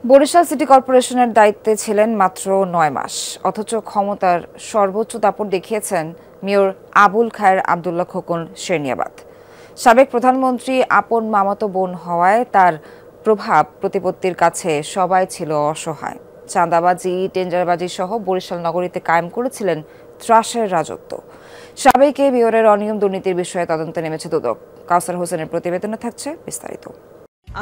Barishal city কর্পোরেশনের দায়িত্বে ছিলেন মাত্র ৯ মাস, অথচ ক্ষমতার সর্বোচ্চ দাপট দেখিয়েছেন মেয়র আবুল খায়ের আবদুল্লাহ খোকন শেরনিয়াবাত। সাবেক প্রধানমন্ত্রী আপন মামাতো বোন হওয়ায় তার প্রভাব প্রতিপত্তির কাছে সবাই ছিল অসহায়। চাঁদাবাজি, টেন্ডারবাজি সহ বরিশাল নগরীতে কায়েম করেছিলেন ত্রাসের রাজত্ব। সাবেক এই মেয়রের অনিয়ম দুর্নীতির বিষয়ে তদন্তে নেমেছে দুদক। কাউসার হোসেনের প্রতিবেদনে থাকছে বিস্তারিত।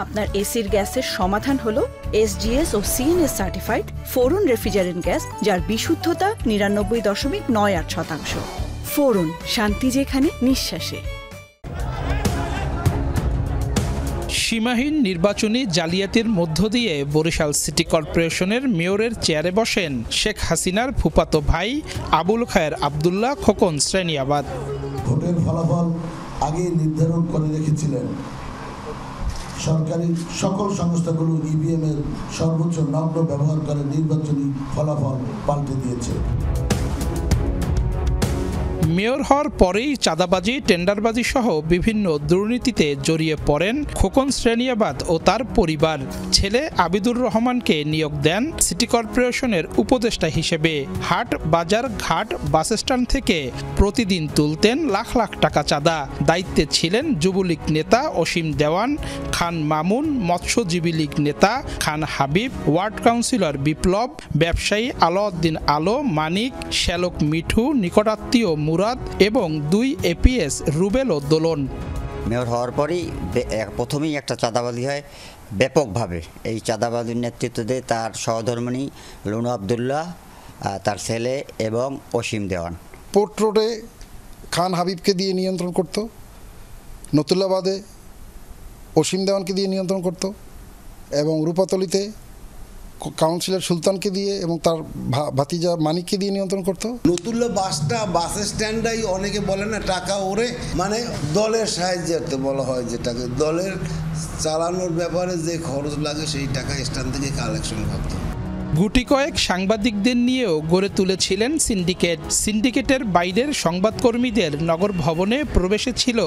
আপনার এসির গ্যাসের সমাধান হলো SGS ও CNS সার্টিফাইড ফোরন রেফ্রিজারেন্ট গ্যাস, যার বিশুদ্ধতা 99.98%। ফোরন, শান্তি যেখানে, নিঃশ্বাসে। সীমাহীন নির্বাচনী জালিয়াতির মধ্য দিয়ে বরিশাল সিটি কর্পোরেশনের মেয়রের চেয়ারে বসেন শেখ হাসিনার ফুফাতো ভাই আবুল খায়ের আবদুল্লাহ খোকন শেরনিয়াবাত। ভোটের ফলাফল আগেই নির্ধারণ করে রেখেছিলেন। সরকারি সকল সংস্থাগুলো EVM এর সর্বোচ্চ নগ্ন ব্যবহার করে নির্বাচনী ফলাফল পাল্টে দিয়েছে। মেয়র হওয়ার পরেই চাঁদাবাজি, টেন্ডারবাজি সহ বিভিন্ন দুর্নীতিতে জড়িয়ে পড়েন খোকন শেরনিয়াবাত ও তার পরিবার। ছেলে আবিদুর রহমানকে নিয়োগ দেন সিটি কর্পোরেশনের উপদেষ্টা হিসেবে। হাট, বাজার, ঘাট, বাসস্ট্যান্ড থেকে প্রতিদিন তুলতেন লাখ লাখ টাকা চাঁদা। দায়িত্বে ছিলেন যুবলীগ নেতা অসীম দেওয়ান, খান মামুন, মৎস্যজীবী লীগ নেতা খান হাবিব, ওয়ার্ড কাউন্সিলর বিপ্লব, ব্যবসায়ী আলাউদ্দিন আলো, মানিক, শ্যালক মিঠু, নিকটাত্মীয় মুরাদ এবং 2 APS রুবেল ও দোলন। মেয়র হওয়ার পরই প্রথমেই একটা চাঁদাবাজি হয় ব্যাপকভাবে। এই চাঁদাবাজির নেতৃত্ব দেয় তার সহধর্মিণী লুনু আবদুল্লাহ, তার ছেলে এবং অসীম দেওয়ান। পোর্ট রোডে খান হাবিবকে দিয়ে নিয়ন্ত্রণ করত, নতুল্লাবাদে অসীম দেওয়ানকে দিয়ে নিয়ন্ত্রণ করত এবং রূপাতলিতে কাউন্সিলর সুলতানকে দিয়ে এবং তার ভাতিজা মানিককে দিয়ে নিয়ন্ত্রণ করতো। নতুল্লা বাস স্ট্যান্ডাই অনেকে বলে না টাকা ওরে, মানে দলের সাহায্যে বলা হয়, যেটাকে দলের চালানোর ব্যাপারে যে খরচ লাগে সেই টাকা স্ট্যান্ড থেকে কালেকশন করতো। গুটি কয়েক সাংবাদিকদের নিয়েও গড়ে তুলেছিলেন সিন্ডিকেট। সিন্ডিকেটের বাইরের সংবাদকর্মীদের নগর ভবনে প্রবেশে ছিল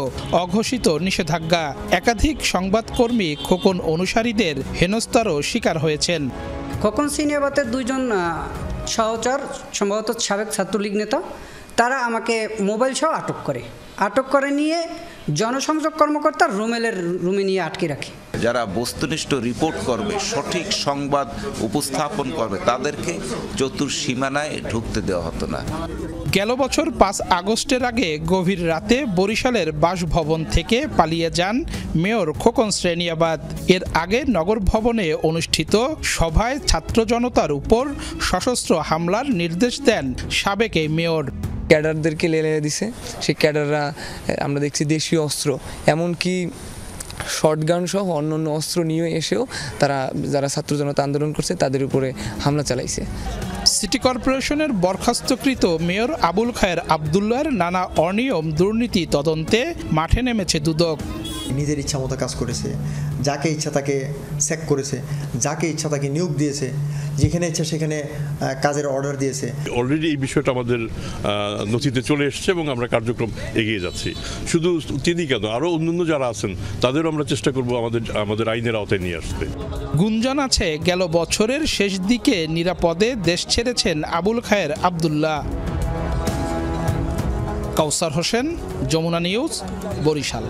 অঘোষিত নিষেধাজ্ঞা। একাধিক সংবাদকর্মী খোকন অনুসারীদের হেনস্থারও শিকার হয়েছেন। খোকন শেরনিয়াবাতের 2 জন সহচর, সম্ভবত সাবেক ছাত্রলীগ নেতা, তারা আমাকে মোবাইল সহ আটক করে নিয়ে জনসংযোগ কর্মকর্তা রুমেলের রুমে নিয়ে আটকে রাখে। যারা বস্তুনিষ্ঠ রিপোর্ট করবে, সঠিক সংবাদ উপস্থাপন করবে, তাদেরকে চতুর্সীমানায় ঢুকতে দেওয়া হতো না। গেল বছর 5 আগস্টের আগে গভীর রাতে বরিশালের বাসভবন থেকে পালিয়ে যান মেয়র খোকন শেরনিয়াবাত। এর আগে নগর ভবনে অনুষ্ঠিত সভায় ছাত্র জনতার উপর সশস্ত্র হামলার নির্দেশ দেন সাবেক এই মেয়র। ক্যাডারদেরকে লেলিয়ে দিছে। সেই ক্যাডাররা, আমরা দেখছি দেশীয় অস্ত্র, এমনকি শর্টগান সহ অন্যান্য অস্ত্র নিয়ে এসেও তারা, যারা ছাত্র জনতা আন্দোলন করছে, তাদের উপরে হামলা চালাইছে। সিটি কর্পোরেশনের বরখাস্তকৃত মেয়র আবুল খায়ের আবদুল্লাহর নানা অনিয়ম দুর্নীতি তদন্তে মাঠে নেমেছে দুদক। নিজের ইচ্ছা মতো কাজ করেছে, যাকে ইচ্ছা তাকে স্যাক করেছে, যাকে ইচ্ছা তাকে নিয়োগ দিয়েছে, যেখানে ইচ্ছা সেখানে কাজের অর্ডার দিয়েছে। অলরেডি এই বিষয়টা আমাদের নথিতে চলে এসছে এবং আমরা কার্যক্রম এগিয়ে যাচ্ছি। শুধু তিনি কেন, আরও অন্যান্য যারা আছেন তাদেরও আমরা চেষ্টা করব আমাদের আইনের আওতায় নিয়ে আসতে। গুঞ্জন আছে গেল বছরের শেষ দিকে নিরাপদে দেশ ছেড়েছেন আবুল খায়ের আবদুল্লাহ। কাউসার হোসেন, যমুনা নিউজ, বরিশাল।